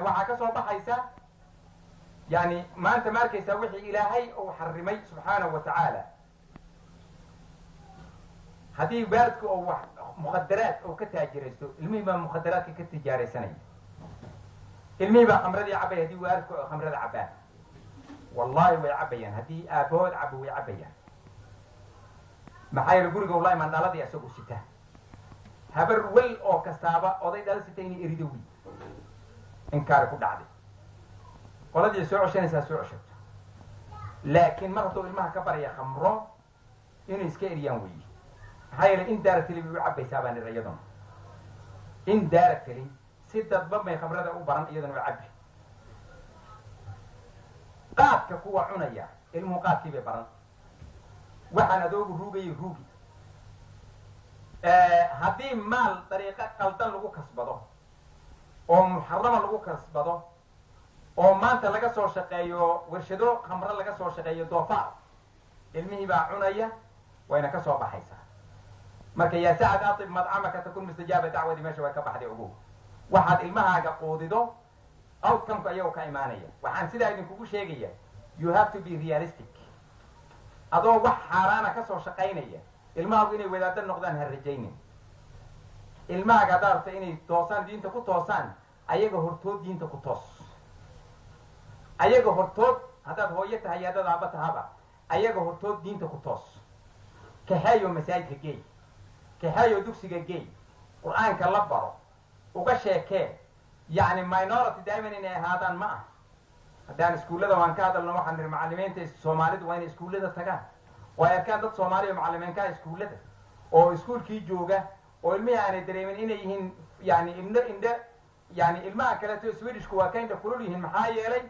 waxaa ka soo baxaysa yani maanta ma arkaysaa wixii ilaahay uu xarimay subxaanahu wa tacaala haddii waalidku uu wax mukhadaraad uu ka taajiraysto ilmihii baa mukhadaraadka ka tijaaraysanaya ilmihii baa khamradii cabaya haddii waalidku ay khamrada cabaan wallahi way cabayaan haddii aabahood cabo way cabayaan maxaa yeele guriga wallahi mandhaladii isagu sita habar wel oo kastaaba oday dhala sita inay erido wiy inkaari ku dhacday qoladii soo coshanaysaa soo coshato laakiin mar hadduu ilmaha ka baraya khamro inay iska eriyaan weeye maxaa yeele in daaragtali bay u cabaysaa baan idha iyaduna in daaragtali si dadba may khamrada u baran iyaduna u cabbi qaadka kuwa cunaya ilmuhu qaadkii bay baran waxaan adoogu ruugayay ruugi haddii maal dariiqo qaldan lagu kasbado oo muxarama lagu kasbado oo maanta laga soo shaqeeyo warshado khamro laga soo shaqeeyo doofaar ilmihii baa cunaya wayna ka soo baxaysaa marka yaa sacad atib madcamaka takun mustajaaba dacwadii meesha way ka baxday ogow waxaad ilmahaaga quudido outcomeka ayagoo ka imaanaya waxaan sidaa idinkugu sheegaya you have to be realistic adoo wax xaaraana ka soo shaqaynaya ilmahaagu inay wadaado noqdaan ha rajaynin ilmahaaga haddaad rabta inay toosaan diinta ku toosaan ayaga hortood diinta ku toos ayaga hortood haddaad hooyo tahay haddaad aaba tahaba ayaga hortood diinta ku toos kaxeeyo masaajidka geey kaxeeyo dugsiga geey qur-aanka la baro uga sheekee yacni minority daa'iman inay ahaadaan ma ah haddaan iskuullada waan ka hadalno waxaan niri macallimiinta soomaalidu waa inay iskuullada tagaan oo ay arkaan dad soomaaliya macallimiinkaa iskuullada oo iskuulkii jooga oo ilmihii aanay dareemin inay yihiin yani indho yani ilmaha kaleeto swedishku waa ka indha kulul yihiin maxaa yeelay